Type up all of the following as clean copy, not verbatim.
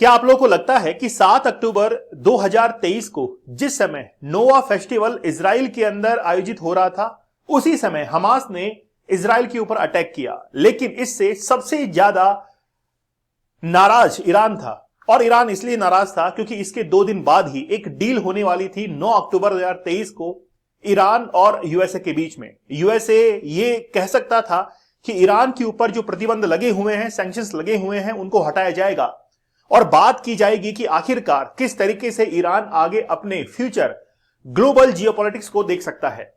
क्या आप लोगों को लगता है कि 7 अक्टूबर 2023 को जिस समय नोवा फेस्टिवल इजराइल के अंदर आयोजित हो रहा था, उसी समय हमास ने इजराइल के ऊपर अटैक किया, लेकिन इससे सबसे ज्यादा नाराज ईरान था। और ईरान इसलिए नाराज था क्योंकि इसके 2 दिन बाद ही एक डील होने वाली थी 9 अक्टूबर 2023 को ईरान और यूएसए के बीच में। यूएसए ये कह सकता था कि ईरान के ऊपर जो प्रतिबंध लगे हुए हैं, सैंक्शंस लगे हुए हैं, उनको हटाया जाएगा और बात की जाएगी कि आखिरकार किस तरीके से ईरान आगे अपने फ्यूचर ग्लोबल जियोपॉलिटिक्स को देख सकता है।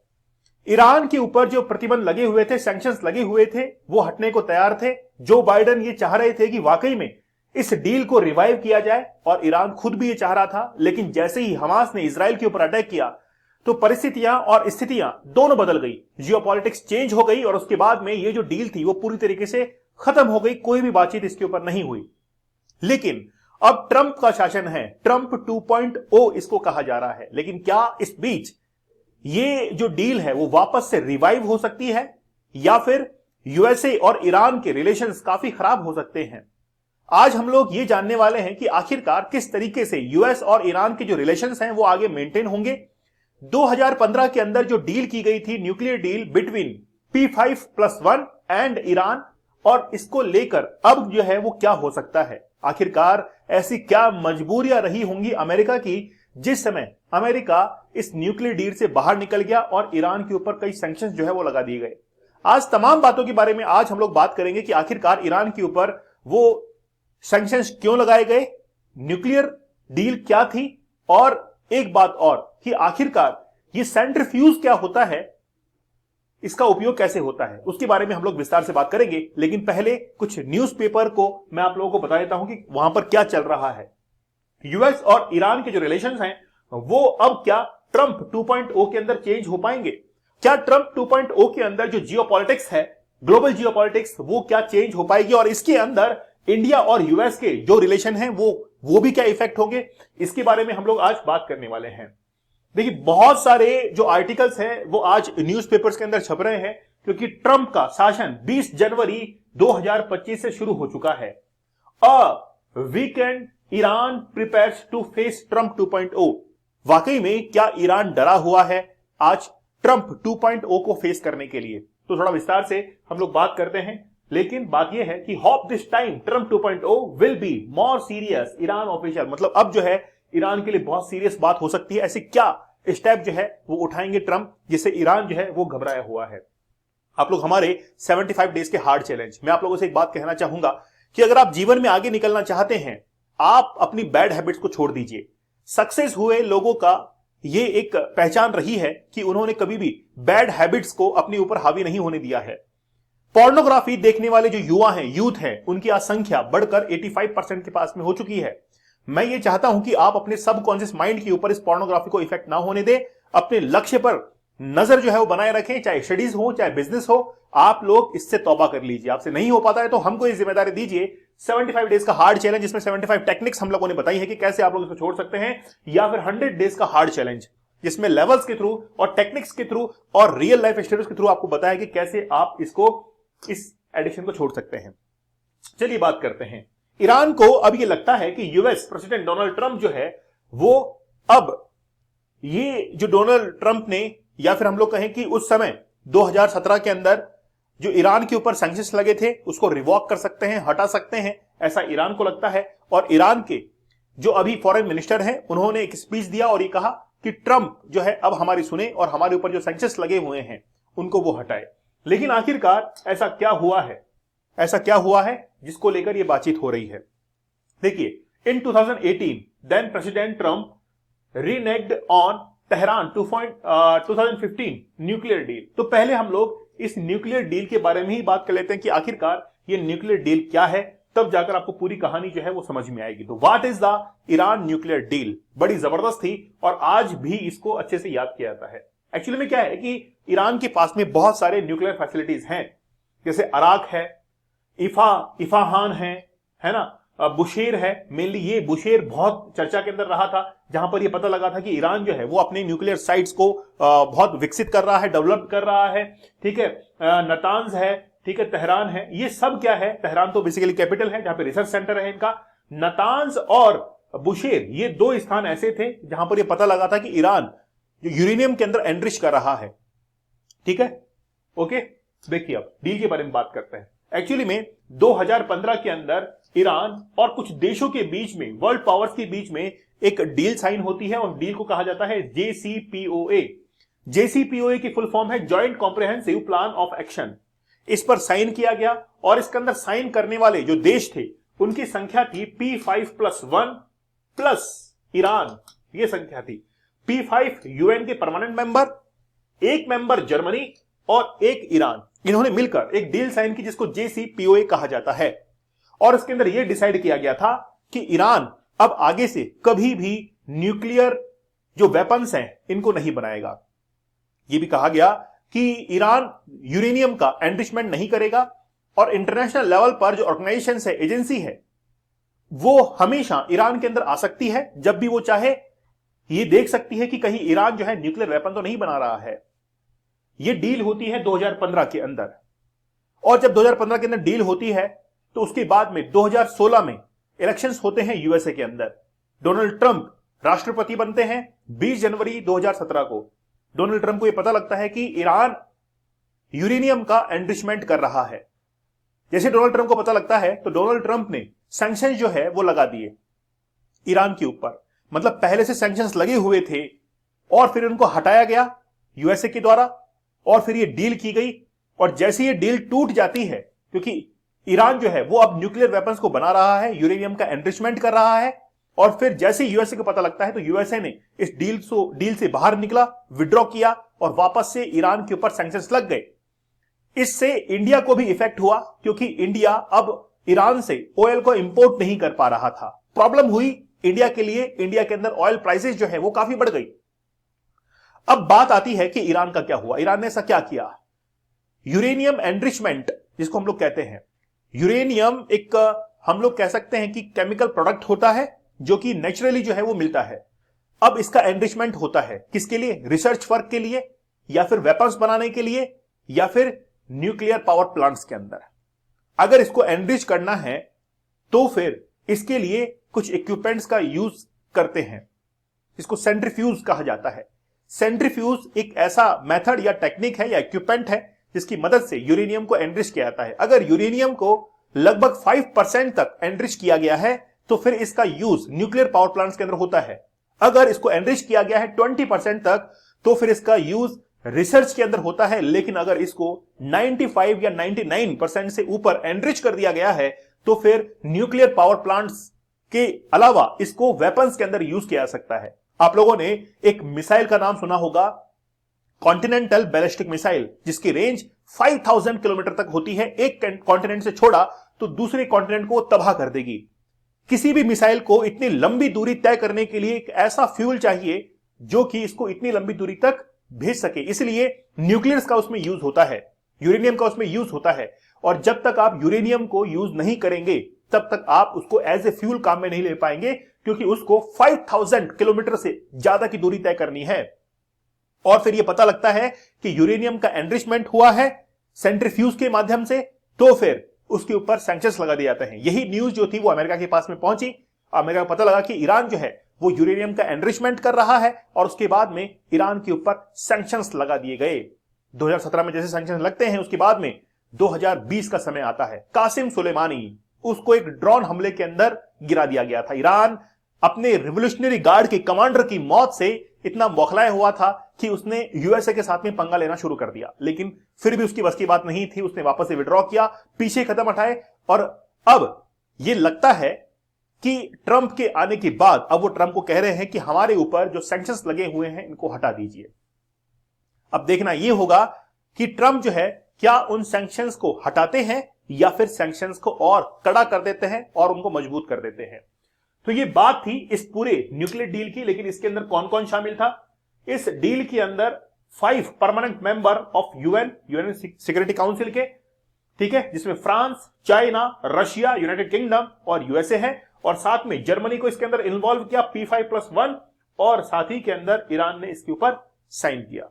ईरान के ऊपर जो प्रतिबंध लगे हुए थे, सैंक्शंस लगे हुए थे, वो हटने को तैयार थे। जो बाइडेन ये चाह रहे थे कि वाकई में इस डील को रिवाइव किया जाए और ईरान खुद भी ये चाह रहा था। लेकिन जैसे ही हमास ने इजराइल के ऊपर अटैक किया तो परिस्थितियां और स्थितियां दोनों बदल गई, जियोपॉलिटिक्स चेंज हो गई और उसके बाद में ये जो डील थी वो पूरी तरीके से खत्म हो गई। कोई भी बातचीत इसके ऊपर नहीं हुई। लेकिन अब ट्रंप का शासन है, ट्रंप 2.0 इसको कहा जा रहा है। लेकिन क्या इस बीच ये जो डील है वो वापस से रिवाइव हो सकती है या फिर यूएसए और ईरान के रिलेशंस काफी खराब हो सकते हैं? आज हम लोग ये जानने वाले हैं कि आखिरकार किस तरीके से यूएस और ईरान के जो रिलेशंस हैं वो आगे मेंटेन होंगे। 2015 के अंदर जो डील की गई थी, nuclear deal between P5+1 and Iran, और इसको लेकर अब जो है वो क्या हो सकता है? आखिरकार ऐसी क्या मजबूरियां रही होंगी अमेरिका की जिस समय अमेरिका इस न्यूक्लियर डील से बाहर निकल गया और ईरान के ऊपर कई सैंक्शंस जो है वो लगा दिए गए। आज तमाम बातों के बारे में आज हम लोग बात करेंगे कि आखिरकार ईरान के ऊपर वो सैंक्शंस क्यों लगाए गए, न्यूक्लियर डील क्या थी, और एक बात और कि आखिरकार ये सेंट्रीफ्यूज क्या होता है, इसका उपयोग कैसे होता है, उसके बारे में हम लोग विस्तार से बात करेंगे। लेकिन पहले कुछ न्यूज़पेपर को मैं आप लोगों को बता देता हूं कि वहां पर क्या चल रहा है। यूएस और ईरान के जो रिलेशंस हैं वो अब क्या ट्रंप 2.0 के अंदर चेंज हो पाएंगे? क्या ट्रंप 2.0 के अंदर जो जियोपॉलिटिक्स है, ग्लोबल जियोपॉलिटिक्स, वो क्या चेंज हो पाएगी? और इसके अंदर इंडिया और यूएस के जो रिलेशन हैं वो भी क्या इफेक्ट होंगे? इसके बारे में हम लोग आज बात करने वाले हैं। देखिए, बहुत सारे जो आर्टिकल्स हैं वो आज न्यूज़पेपर्स के अंदर छप रहे हैं क्योंकि ट्रंप का शासन 20 जनवरी 2025 से शुरू हो चुका है। A weekend Iran prepares to face Trump 2.0। वाकई में क्या ईरान डरा हुआ है आज ट्रंप 2.0 को फेस करने के लिए? तो थोड़ा विस्तार से हम लोग बात करते हैं। लेकिन बात यह है कि hope this time Trump 2.0 will be more serious Iran official, मतलब अब जो है ईरान के लिए बहुत सीरियस बात हो सकती है। ऐसे क्या स्टेप जो है वो उठाएंगे ट्रंप जिससे ईरान जो है वो घबराया हुआ है? आप लोग हमारे 75 डेज के हार्ड चैलेंज, मैं आप लोगों से एक बात कहना चाहूंगा कि अगर आप जीवन में आगे निकलना चाहते हैं, आप अपनी बैड हैबिट्स को छोड़ दीजिए। सक्सेस हुए लोगों का ये एक पहचान रही है कि उन्होंने कभी भी बैड हैबिट्स को अपने ऊपर हावी नहीं होने दिया है। पोर्नोग्राफी देखने वाले जो युवा हैं, यूथ हैं, उनकी आज संख्या बढ़कर 85% के पास में हो चुकी है। मैं ये चाहता हूं कि आप अपने सबकॉन्शियस माइंड के ऊपर इस पोर्नोग्राफी को इफेक्ट ना होने दें। अपने लक्ष्य पर नजर जो है वो बनाए रखें, चाहे स्टडीज हो चाहे बिजनेस हो। आप लोग इससे तौबा कर लीजिए। आपसे नहीं हो पाता है तो हमको ये जिम्मेदारी दीजिए। 75 डेज का हार्ड चैलेंज, जिसमें 75 टेक्निक्स हम लोगों ने बताई है कि कैसे आप लोग इसको छोड़ सकते हैं, या फिर 100 डेज का हार्ड चैलेंज जिसमें लेवल्स के थ्रू और टेक्निक्स के थ्रू और रियल लाइफ स्टोरीज के थ्रू आपको बताया कि कैसे आप इस एडिक्शन को छोड़ सकते हैं। चलिए बात करते हैं। ईरान को अब ये लगता है कि यूएस प्रेसिडेंट डोनाल्ड ट्रंप जो है वो अब ये जो डोनाल्ड ट्रंप ने, या फिर हम लोग कहें कि उस समय 2017 के अंदर जो ईरान के ऊपर सैंक्शंस लगे थे उसको रिवॉक कर सकते हैं, हटा सकते हैं, ऐसा ईरान को लगता है। और ईरान के जो अभी फॉरेन मिनिस्टर हैं उन्होंने एक स्पीच दिया और ये कहा कि ट्रंप जो है अब हमारी सुने और हमारे ऊपर जो सैंक्शंस लगे हुए हैं उनको वो हटाए। लेकिन आखिरकार ऐसा क्या हुआ है, ऐसा क्या हुआ है जिसको लेकर ये बातचीत हो रही है? देखिए, in 2018 then president Trump reneged on Tehran 2015 nuclear deal. तो पहले हम लोग इस न्यूक्लियर डील के बारे में ही बात कर लेते हैं कि आखिरकार ये न्यूक्लियर डील क्या है, तब जाकर आपको पूरी कहानी जो है वो समझ में आएगी। तो what is the Iran nuclear deal? बड़ी जबरदस्त थी और आज भी इसको अच्छे से याद किया जाता है। एक्चुअली में क्या है कि ईरान के पास में बहुत सारे न्यूक्लियर फैसिलिटीज हैं, जैसे अराक है, इफाहान है ना, बुशेर है। मेनली ये बुशेर बहुत चर्चा के अंदर रहा था, जहां पर ये पता लगा था कि ईरान जो है वो अपने न्यूक्लियर साइट्स को बहुत विकसित कर रहा है, डेवलप कर रहा है। ठीक है, नतांज है, ठीक है, तेहरान है। ये सब क्या है? तेहरान तो बेसिकली कैपिटल है जहां पे रिसर्च सेंटर है इनका। नतांज और बुशेर, ये दो स्थान ऐसे थे जहां पर यह पता लगा था कि ईरान जो यूरेनियम के अंदर एनरिच कर रहा है। ठीक है, ओके। देखिए अब डील के बारे में बात करते हैं। एक्चुअली में 2015 के अंदर ईरान और कुछ देशों के बीच में, वर्ल्ड पावर्स के बीच में एक डील साइन होती है और डील को कहा जाता है JCPOA। JCPOA की फुल फॉर्म है joint comprehensive plan of action. इस पर साइन किया गया और इसके अंदर साइन करने वाले जो देश थे उनकी संख्या थी P5+1 प्लस ईरान, ये संख्या थी। P5 यूएन के परमानेंट मेंबर, एक मेंबर जर्मनी और एक ईरान, इन्होंने मिलकर एक डील साइन की जिसको JCPOA कहा जाता है। और इसके अंदर यह डिसाइड किया गया था कि ईरान अब आगे से कभी भी न्यूक्लियर जो वेपन्स हैं इनको नहीं बनाएगा। यह भी कहा गया कि ईरान यूरेनियम का एनरिचमेंट नहीं करेगा और इंटरनेशनल लेवल पर जो ऑर्गेनाइजेशन है, एजेंसी है, वो हमेशा ईरान के अंदर आ सकती है जब भी वो चाहे। ये देख सकती है कि कहीं ईरान जो है न्यूक्लियर वेपन तो नहीं बना रहा है। ये डील होती है 2015 के अंदर, और जब 2015 के अंदर डील होती है तो उसके बाद में 2016 में इलेक्शंस होते हैं यूएसए के अंदर। डोनाल्ड ट्रंप राष्ट्रपति बनते हैं 20 जनवरी 2017 को। डोनाल्ड ट्रंप को यह पता लगता है कि ईरान यूरेनियम का एनरिचमेंट कर रहा है। जैसे डोनाल्ड ट्रंप को पता लगता है तो डोनाल्ड ट्रंप ने सैंक्शन जो है वो लगा दिए ईरान के ऊपर। मतलब पहले से सैंक्शंस लगे हुए थे और फिर उनको हटाया गया यूएसए के द्वारा, और फिर ये डील की गई। और जैसे ये डील टूट जाती है, क्योंकि ईरान जो है वो अब न्यूक्लियर वेपन्स को बना रहा है, यूरेनियम का एनरिचमेंट कर रहा है, और फिर जैसे यूएसए को पता लगता है तो यूएसए ने इस डील से बाहर निकला, विड्रॉ किया और वापस से ईरान के ऊपर सैंक्शंस लग गए। इससे इंडिया को भी इफेक्ट हुआ, क्योंकि इंडिया अब ईरान से ऑयल को इंपोर्ट नहीं कर पा रहा था। प्रॉब्लम हुई इंडिया के लिए, इंडिया के अंदर ऑयल प्राइसेस जो है वो काफी बढ़ गई। अब बात आती है कि ईरान का क्या हुआ, ईरान ने ऐसा क्या किया। यूरेनियम एनरिचमेंट जिसको हम लोग कहते हैं, यूरेनियम एक हम लोग कह सकते हैं कि केमिकल प्रोडक्ट होता है जो कि नेचुरली जो है वो मिलता है। अब इसका एनरिचमेंट होता है किसके लिए, रिसर्च वर्क के लिए, या फिर वेपन्स बनाने के लिए, या फिर न्यूक्लियर पावर प्लांट्स के अंदर। अगर इसको एनरिच करना है तो फिर इसके लिए कुछ इक्विपमेंट्स का यूज करते हैं, इसको सेंट्रीफ्यूज कहा जाता है। सेंट्रीफ्यूज एक ऐसा मेथड या टेक्निक है या इक्विपमेंट है जिसकी मदद से यूरेनियम को एनरिच किया जाता है। अगर यूरेनियम को लगभग 5% तक एनरिच किया गया है तो फिर इसका यूज न्यूक्लियर पावर प्लांट्स के अंदर होता है। अगर इसको एनरिच किया गया है 20% तक तो फिर इसका यूज रिसर्च के अंदर होता है। लेकिन अगर इसको 95 या 99% से ऊपर एनरिच कर दिया गया है तो फिर न्यूक्लियर पावर प्लांट्स के अलावा इसको वेपन्स के अंदर यूज किया जा सकता है। आप लोगों ने एक मिसाइल का नाम सुना होगा, कॉन्टिनेंटल बैलिस्टिक मिसाइल, जिसकी रेंज 5000 किलोमीटर तक होती है। एक कॉन्टिनेंट से छोड़ा तो दूसरे कॉन्टिनेंट को तबाह कर देगी। किसी भी मिसाइल को इतनी लंबी दूरी तय करने के लिए एक ऐसा फ्यूल चाहिए जो कि इसको इतनी लंबी दूरी तक भेज सके, इसलिए न्यूक्लियस का उसमें यूज होता है, यूरेनियम का उसमें यूज होता है। और जब तक आप यूरेनियम को यूज नहीं करेंगे तब तक आप उसको एज ए फ्यूल काम में नहीं ले पाएंगे, क्योंकि उसको 5000 किलोमीटर से ज्यादा की दूरी तय करनी है। और फिर यह पता लगता है कि यूरेनियम का एनरिचमेंट हुआ है सेंट्रीफ्यूज के माध्यम से, तो फिर उसके ऊपर सैंक्शंस लगा दिए जाते हैं। यही न्यूज जो थी वो अमेरिका के पास में पहुंची। अमेरिका को पता लगा कि ईरान जो है वो यूरेनियम का एनरिचमेंट कर रहा है, और उसके बाद में ईरान के ऊपर सैंक्शंस लगा दिए गए। 2017 में जैसे सैंक्शंस लगते हैं उसके बाद में 2020 का समय आता है। कासिम सुलेमानी, उसको एक ड्रोन हमले के अंदर गिरा दिया गया था। ईरान अपने रिवोल्यूशनरी गार्ड के कमांडर की मौत से इतना बौखलाया हुआ था कि उसने यूएसए के साथ में पंगा लेना शुरू कर दिया, लेकिन फिर भी उसकी बस की बात नहीं थी। उसने वापस से विड्रॉ किया, पीछे कदम उठाए, और अब यह लगता है कि ट्रंप के आने के बाद अब वो ट्रंप को कह रहे हैं कि हमारे ऊपर जो सैंक्शंस लगे हुए हैं इनको हटा दीजिए। अब देखना यह होगा कि ट्रंप जो है क्या उन सैंक्शंस को हटाते हैं या फिर सैंक्शंस को और कड़ा कर देते हैं और उनको मजबूत कर देते हैं। तो ये बात थी इस पूरे न्यूक्लियर डील की। लेकिन इसके अंदर कौन कौन शामिल था? इस डील के अंदर 5 permanent member of UN security council के, ठीक है, जिसमें France, China, Russia, United kingdom और यूएसए है, और साथ में जर्मनी को इसके अंदर इन्वॉल्व किया P5+1, और साथ ही के अंदर ईरान ने इसके ऊपर साइन किया।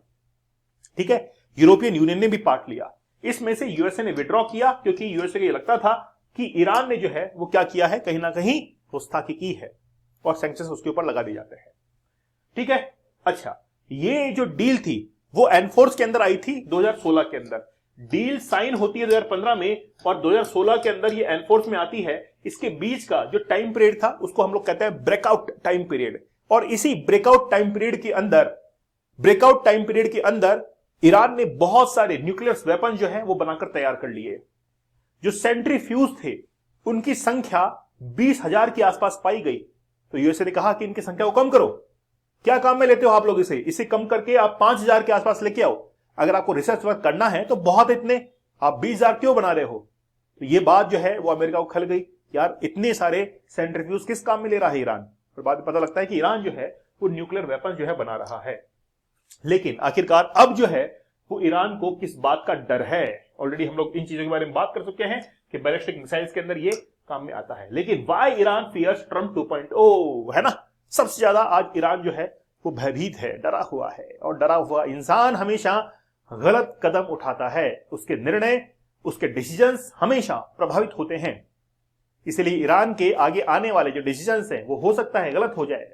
ठीक है, यूरोपियन यूनियन ने भी पार्ट लिया। इसमें से यूएसए ने विड्रॉ किया, क्योंकि यूएसए को यह लगता था कि ईरान ने जो है वो क्या किया है, कहीं ना कहीं गुस्ताखी की है और सैंक्शंस उसके ऊपर लगा दिए जाते हैं। ठीक है, अच्छा, ये जो डील थी वो एनफोर्स के अंदर आई थी 2016 के अंदर। डील साइन होती है 2015 में और 2016 के अंदर ये एनफोर्स में आती है। इसके बीच का जो टाइम पीरियड था उसको हम लोग कहते हैं ब्रेकआउट टाइम पीरियड। और इसी ब्रेकआउट टाइम पीरियड के अंदर ईरान ने बहुत सारे न्यूक्लियर वेपन जो है वो बनाकर तैयार कर लिए। जो सेंट्रीफ्यूज थे उनकी संख्या 20,000 के आसपास पाई गई। तो यूएसए ने कहा कि इनकी संख्या को कम करो। क्या काम में लेते हो आप लोग इसे कम करके आप 5,000 के आसपास लेके आओ। अगर आपको रिसर्च वर्क करना है तो बहुत, इतने आप 20,000 क्यों बना रहे हो। तो ये बात जो है वो अमेरिका को खल गई, यार इतने सारे सेंट्रीफ्यूज किस काम में ले रहा है ईरान। और बाद में पता लगता है कि ईरान जो है वो न्यूक्लियर वेपन जो है बना रहा है। लेकिन आखिरकार अब जो है वो ईरान को किस बात का डर है। ऑलरेडी हम लोग इन चीजों के बारे में बात कर चुके हैं कि बैलिस्टिक मिसाइल्स के अंदर ये काम में आता है। लेकिन वाई ईरान फियर्स ट्रम्प 2.0, है ना। सबसे ज्यादा आज ईरान जो है वो भयभीत है, डरा हुआ है। और डरा हुआ इंसान हमेशा गलत कदम उठाता है, उसके निर्णय, उसके डिसीजंस हमेशा प्रभावित होते हैं। इसलिए ईरान के आगे आने वाले जो डिसीजंस हैं वो हो सकता है गलत हो जाए।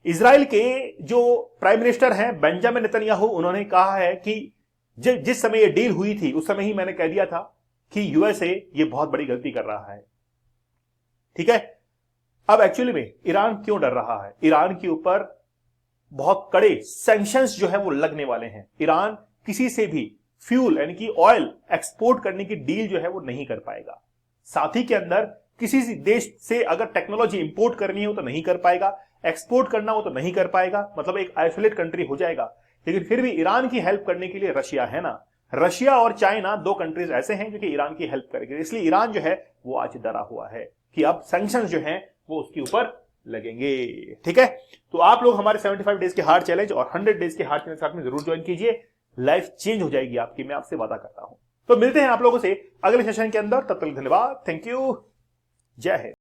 इजराइल के जो प्राइम मिनिस्टर हैं बेंजामिन नेतन्याहू, उन्होंने कहा है कि जिस समय ये डील हुई थी उस समय ही मैंने कह दिया था कि यूएसए ये बहुत बड़ी गलती कर रहा है। ठीक है, अब एक्चुअली में ईरान क्यों डर रहा है। ईरान के ऊपर बहुत कड़े सैंक्शंस जो है वो लगने वाले हैं। ईरान किसी से भी फ्यूल यानी कि ऑयल एक्सपोर्ट करने की डील जो है वो नहीं कर पाएगा। साथ ही के अंदर किसी देश से अगर टेक्नोलॉजी इंपोर्ट करनी हो तो नहीं कर पाएगा, एक्सपोर्ट करना हो तो नहीं कर पाएगा, मतलब एक आइसोलेट कंट्री हो जाएगा। लेकिन फिर भी ईरान की हेल्प करने के लिए रशिया है ना। रशिया और चाइना दो कंट्रीज ऐसे हैं जो कि ईरान की हेल्प करेंगे। इसलिए ईरान जो है वो आज डरा हुआ है कि अब सैंक्शंस जो हैं वो उसके ऊपर लगेंगे। ठीक है, तो आप लोग हमारे 75 डेज के हार्ड चैलेंज और 100 डेज के हार्ड चैलेंज साथ में जरूर ज्वाइन कीजिए। लाइफ चेंज हो जाएगी आपकी, मैं आपसे वादा करता हूं। तो मिलते हैं आप लोगों से अगले सेशन के अंदर। तब तक धन्यवाद, थैंक यू, जय हिंद।